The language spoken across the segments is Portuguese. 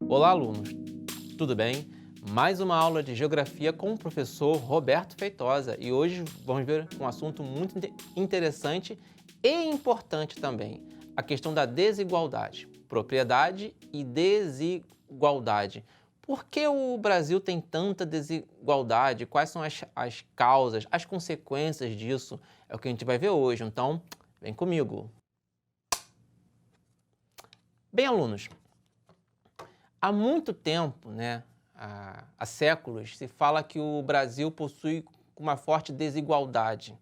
Olá, alunos! Tudo bem? Mais uma aula de Geografia com o professor Roberto Feitosa e hoje vamos ver um assunto muito interessante e importante também, a questão da desigualdade, propriedade e desigualdade. Por que o Brasil tem tanta desigualdade? Quais são as causas, as consequências disso? É o que a gente vai ver hoje, então vem comigo. Bem, alunos, há muito tempo, há séculos, se fala que o Brasil possui uma forte desigualdade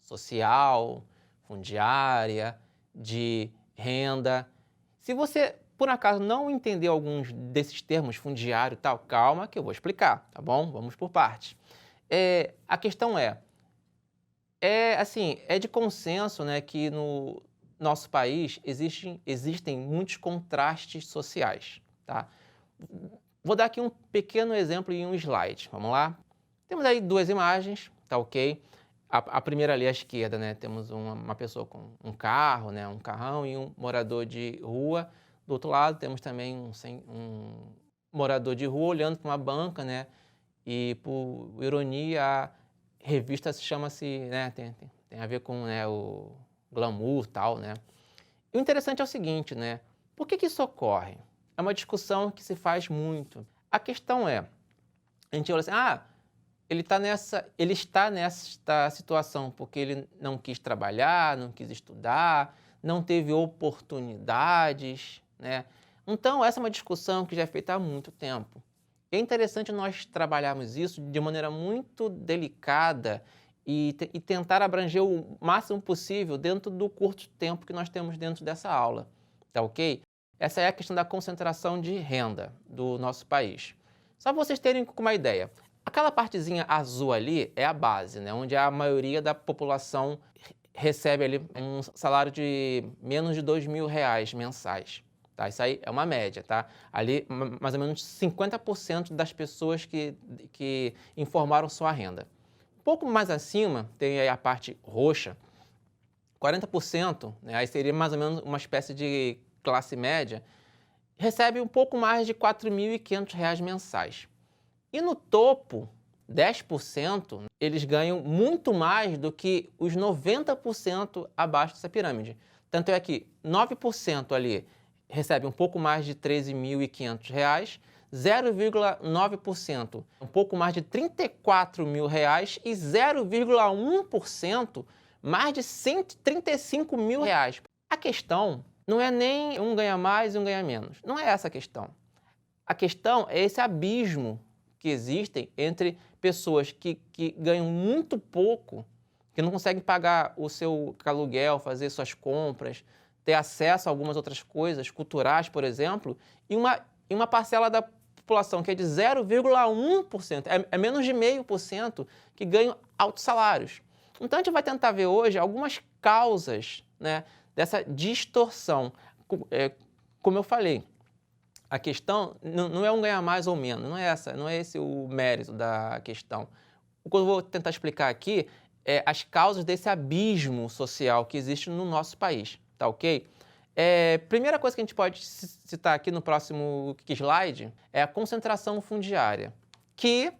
social, fundiária, de renda. Se você, por acaso, não entender alguns desses termos, fundiário e tal, calma que eu vou explicar, tá bom? Vamos por partes. A questão é de consenso, né, que no nosso país existem muitos contrastes sociais, tá? Vou dar aqui um pequeno exemplo em um slide, vamos lá? Temos aí duas imagens, tá ok? A primeira ali à esquerda, né, temos uma pessoa com um carro, né, um carrão e um morador de rua. Do outro lado temos também um morador de rua olhando para uma banca, né, e por ironia a revista chama-se, né, tem a ver com, né, o glamour e tal, né? E o interessante é o seguinte, né, por que isso ocorre? É uma discussão que se faz muito. A questão é, a gente olha assim, ele está nesta situação porque ele não quis trabalhar, não quis estudar, não teve oportunidades, né? Então, essa é uma discussão que já é feita há muito tempo. É interessante nós trabalharmos isso de maneira muito delicada e tentar abranger o máximo possível dentro do curto tempo que nós temos dentro dessa aula, tá ok? Essa é a questão da concentração de renda do nosso país. Só para vocês terem uma ideia, aquela partezinha azul ali é a base, né, onde a maioria da população recebe ali um salário de menos de R$ 2.000 mensais. Tá? Isso aí é uma média, tá? Ali, mais ou menos 50% das pessoas que informaram sua renda. Um pouco mais acima, tem aí a parte roxa, 40%, né, aí seria mais ou menos uma espécie de classe média, recebe um pouco mais de R$ 4.500 mensais. E no topo, 10%, eles ganham muito mais do que os 90% abaixo dessa pirâmide. Tanto é que 9% ali recebe um pouco mais de R$ 13.500, 0,9% um pouco mais de R$ 34.000 e 0,1% mais de R$ 135.000. A questão não é nem um ganha mais e um ganha menos. Não é essa a questão. A questão é esse abismo que existem entre pessoas que ganham muito pouco, que não conseguem pagar o seu aluguel, fazer suas compras, ter acesso a algumas outras coisas, culturais, por exemplo, e uma parcela da população que é de 0,1%, é menos de 0,5% que ganham altos salários. Então a gente vai tentar ver hoje algumas causas, né, dessa distorção. Como eu falei, a questão não é um ganhar mais ou menos, não é esse o mérito da questão. O que eu vou tentar explicar aqui é as causas desse abismo social que existe no nosso país, tá ok? Primeira coisa que a gente pode citar aqui no próximo slide é a concentração fundiária, que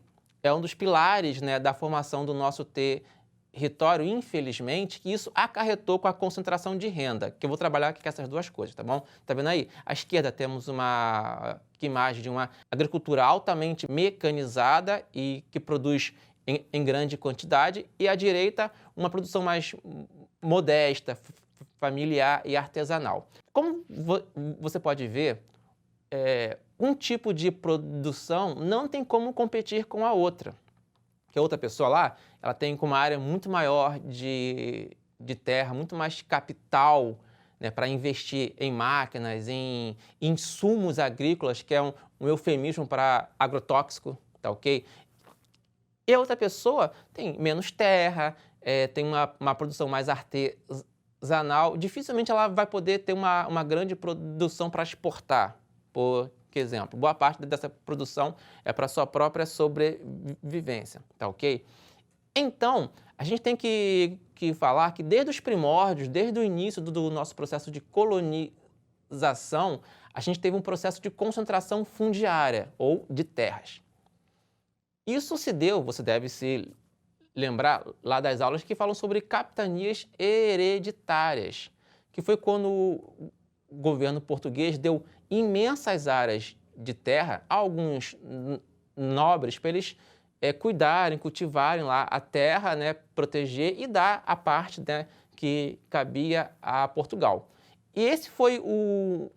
é um dos pilares, né, da formação do nosso território, infelizmente, que isso acarretou com a concentração de renda, que eu vou trabalhar aqui com essas duas coisas, tá bom? Tá vendo aí? À esquerda temos uma imagem de uma agricultura altamente mecanizada e que produz em grande quantidade, e à direita uma produção mais modesta, familiar e artesanal. Como você pode ver, um tipo de produção não tem como competir com a outra. Que a outra pessoa lá, ela tem uma área muito maior de terra, muito mais capital, né, para investir em máquinas, em insumos agrícolas, que é um eufemismo para agrotóxico, tá ok? E a outra pessoa tem menos terra, tem uma produção mais artesanal, dificilmente ela vai poder ter uma grande produção para exportar, por exemplo. Boa parte dessa produção é para sua própria sobrevivência, tá ok? Então, a gente tem que falar que desde os primórdios, desde o início do nosso processo de colonização, favelização, a gente teve um processo de concentração fundiária ou de terras. Isso se deu, você deve se lembrar lá das aulas que falam sobre capitanias hereditárias, que foi quando o governo português deu imensas áreas de terra a alguns nobres para eles cuidarem, cultivarem lá a terra, né, proteger e dar a parte, né, que cabia a Portugal. E esse foi um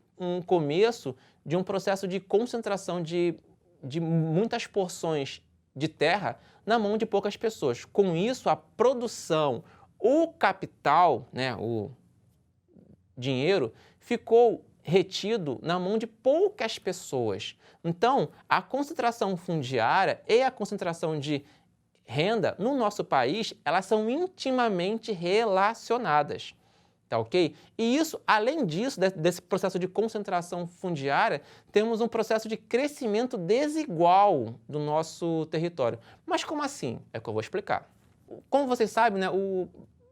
começo de um processo de concentração de muitas porções de terra na mão de poucas pessoas. Com isso, a produção, o capital, né, o dinheiro, ficou retido na mão de poucas pessoas. Então, a concentração fundiária e a concentração de renda no nosso país, elas são intimamente relacionadas. Tá ok? E isso, além disso, desse processo de concentração fundiária, temos um processo de crescimento desigual do nosso território. Mas como assim? É o que eu vou explicar. Como vocês sabem, né, o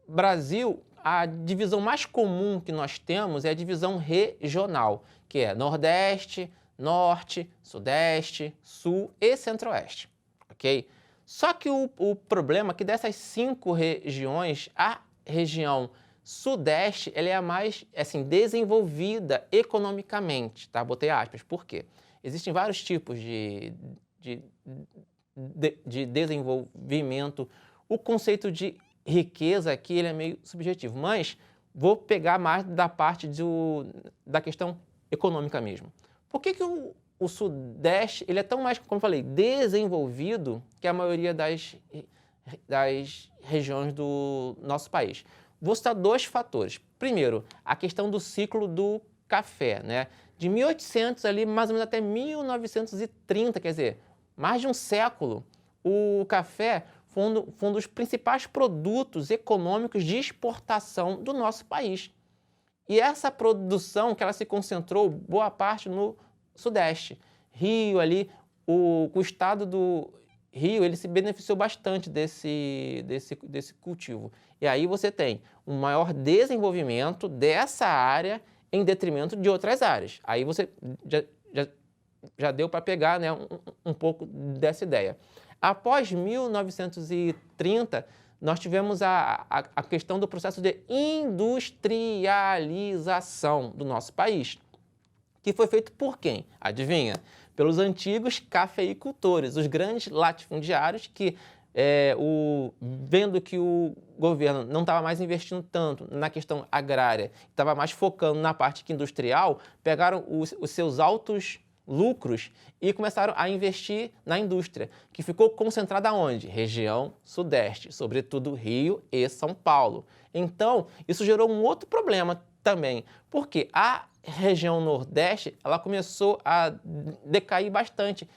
Brasil, a divisão mais comum que nós temos é a divisão regional, que é Nordeste, Norte, Sudeste, Sul e Centro-Oeste. Ok? Só que o problema é que dessas 5 regiões, a região Sudeste, ela é a mais, assim, desenvolvida economicamente, tá? Botei aspas. Por quê? Existem vários tipos de desenvolvimento. O conceito de riqueza aqui, ele é meio subjetivo, mas vou pegar mais da parte da questão econômica mesmo. Por que o Sudeste, ele é tão mais, como eu falei, desenvolvido que a maioria das regiões do nosso país? Vou citar 2 fatores. Primeiro, a questão do ciclo do café, né? De 1800 ali, mais ou menos até 1930, quer dizer, mais de um século, o café foi um dos principais produtos econômicos de exportação do nosso país. E essa produção que ela se concentrou boa parte no Sudeste. Rio ali, o estado do Rio, ele se beneficiou bastante desse cultivo. E aí você tem um maior desenvolvimento dessa área em detrimento de outras áreas. Aí você já deu para pegar, né, um pouco dessa ideia. Após 1930, nós tivemos a questão do processo de industrialização do nosso país, que foi feito por quem? Adivinha? Pelos antigos cafeicultores, os grandes latifundiários que, vendo que o governo não estava mais investindo tanto na questão agrária, estava mais focando na parte industrial, pegaram os seus altos lucros e começaram a investir na indústria, que ficou concentrada onde? Região Sudeste, sobretudo Rio e São Paulo. Então, isso gerou um outro problema também, porque a região Nordeste, ela começou a decair bastante,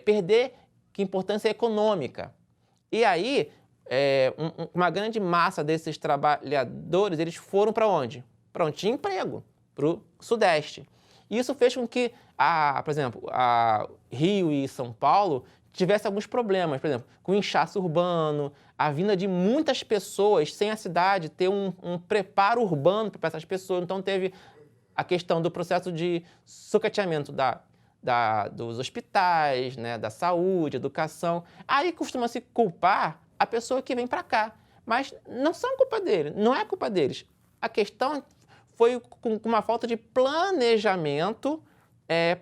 perder importância econômica. E aí, uma grande massa desses trabalhadores, eles foram para onde? Para onde tinha emprego, para o Sudeste. E isso fez com que, por exemplo, Rio e São Paulo tivessem alguns problemas, por exemplo, com o inchaço urbano, a vinda de muitas pessoas sem a cidade ter um preparo urbano para essas pessoas. Então, teve a questão do processo de sucateamento dos hospitais, né, da saúde, educação. Aí costuma-se culpar a pessoa que vem para cá, mas não são culpa deles, não é culpa deles. A questão foi com uma falta de planejamento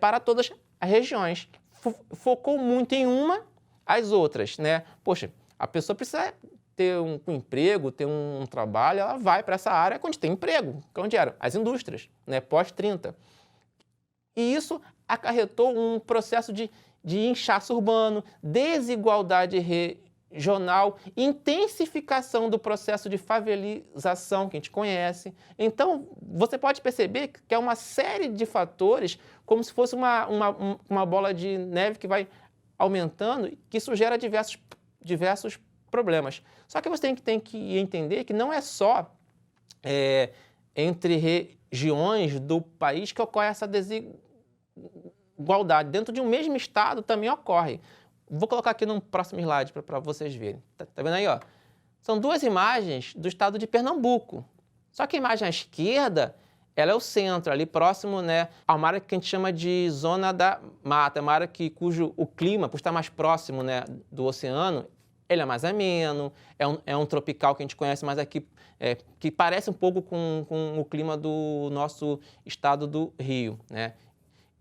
para todas as regiões. Focou muito em as outras, né? Poxa, a pessoa precisa ter um emprego, ter um trabalho, ela vai para essa área onde tem emprego, que é onde eram as indústrias, né? Pós-30. E isso acarretou um processo de inchaço urbano, desigualdade regional, intensificação do processo de favelização que a gente conhece. Então, você pode perceber que é uma série de fatores, como se fosse uma bola de neve que vai aumentando, que isso gera diversos problemas. Só que você tem que entender que não é só entre regiões do país que ocorre essa desigualdade. Dentro de um mesmo estado também ocorre. Vou colocar aqui no próximo slide para vocês verem. Tá vendo aí, ó? São 2 imagens do estado de Pernambuco. Só que a imagem à esquerda ela é o centro, ali próximo, né, a uma área que a gente chama de zona da mata, uma área cujo o clima, por estar mais próximo, né, do oceano, ele é mais ameno, é um tropical que a gente conhece mais aqui, que parece um pouco com o clima do nosso estado do Rio, né?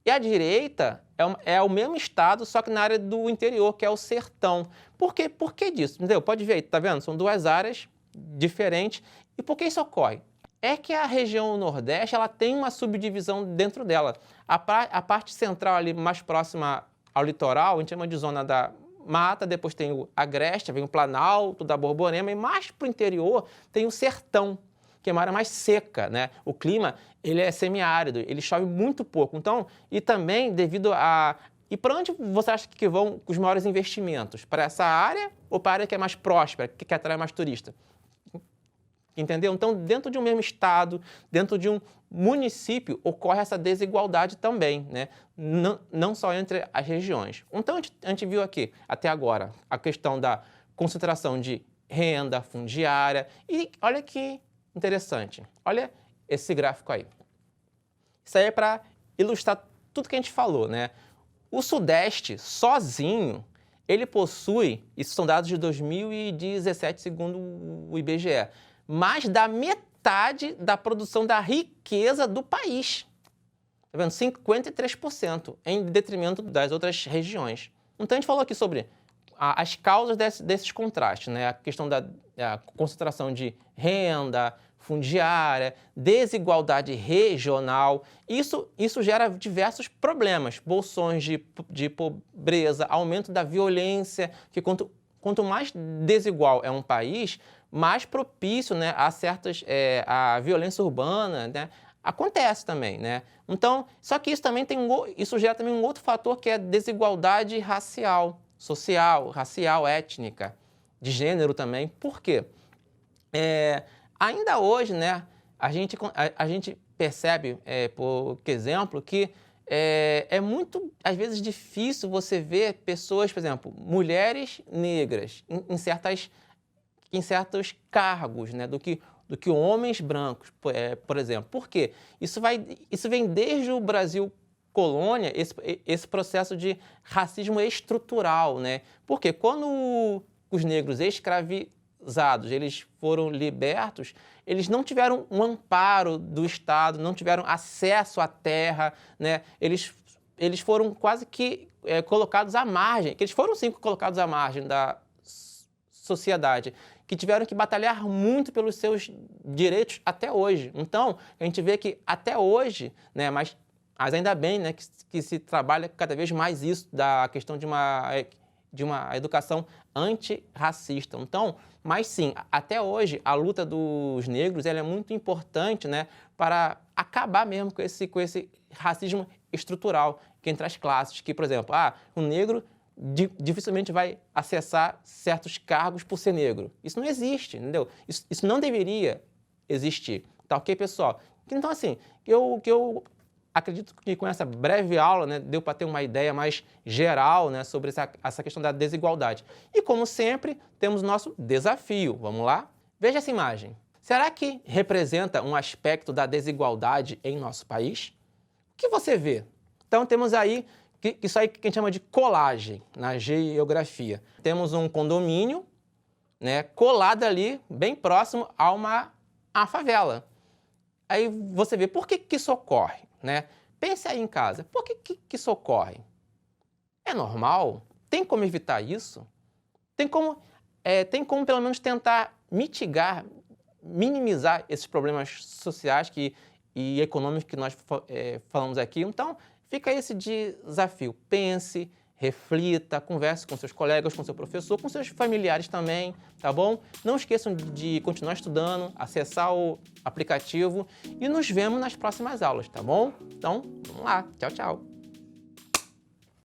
E a direita é o mesmo estado, só que na área do interior, que é o sertão. Por que disso? Entendeu? Pode ver aí, tá vendo? São duas áreas diferentes. E por que isso ocorre? É que a região Nordeste ela tem uma subdivisão dentro dela. A parte central ali, mais próxima ao litoral, a gente chama de zona da mata, depois tem o Agreste, vem o Planalto da Borborema, e mais para o interior tem o sertão, que é uma área mais seca, né? O clima, ele é semiárido, ele chove muito pouco. Então, e também devido a... E para onde você acha que vão os maiores investimentos? Para essa área ou para a área que é mais próspera, que atrai mais turista? Entendeu? Então, dentro de um mesmo estado, dentro de um município, ocorre essa desigualdade também, né? Não só entre as regiões. Então, a gente viu aqui, até agora, a questão da concentração de renda fundiária. E olha que interessante. Olha esse gráfico aí. Isso aí é para ilustrar tudo que a gente falou, né? O Sudeste, sozinho, ele possui, isso são dados de 2017, segundo o IBGE, mais da metade da produção da riqueza do país. Tá vendo? 53%, em detrimento das outras regiões. Então, a gente falou aqui sobre as causas desses contrastes, né? A questão da concentração de renda fundiária, desigualdade regional. Isso gera diversos problemas, bolsões de pobreza, aumento da violência, que quanto mais desigual é um país, mais propício, né, a violência urbana, né, acontece também, né? Então, só que isso gera também um outro fator que é desigualdade racial, social, racial, étnica, de gênero também. Por quê? Ainda hoje, né, a gente percebe, por exemplo, que é muito, às vezes, difícil você ver pessoas, por exemplo, mulheres negras em certos cargos, né, do que homens brancos, por exemplo. Por quê? Isso vem desde o Brasil colônia, esse processo de racismo estrutural, né? Porque quando os negros escravizados eles foram libertos, eles não tiveram um amparo do Estado, não tiveram acesso à terra, né? Eles foram quase que colocados à margem, que eles foram sim colocados à margem da sociedade, que tiveram que batalhar muito pelos seus direitos até hoje. Então, a gente vê que até hoje, né, mas ainda bem, né, que se trabalha cada vez mais isso, da questão de uma educação antirracista. Então, mas sim, até hoje, a luta dos negros ela é muito importante, né, para acabar mesmo com esse racismo estrutural que entre as classes, que, por exemplo, o negro dificilmente vai acessar certos cargos por ser negro. Isso não existe, entendeu? Isso não deveria existir. Tá ok, pessoal? Então, assim, eu acredito que com essa breve aula, né, deu para ter uma ideia mais geral, né, sobre essa questão da desigualdade. E, como sempre, temos nosso desafio. Vamos lá? Veja essa imagem. Será que representa um aspecto da desigualdade em nosso país? O que você vê? Então, temos aí isso aí que a gente chama de colagem na geografia. Temos um condomínio, né, colado ali, bem próximo a uma favela. Aí você vê, por que isso ocorre? Né? Pense aí em casa, por que isso ocorre? É normal? Tem como evitar isso? Tem como pelo menos tentar mitigar, minimizar esses problemas sociais e econômicos que nós falamos aqui? Então, fica esse desafio. Pense, reflita, converse com seus colegas, com seu professor, com seus familiares também, tá bom? Não esqueçam de continuar estudando, acessar o aplicativo e nos vemos nas próximas aulas, tá bom? Então, vamos lá. Tchau, tchau.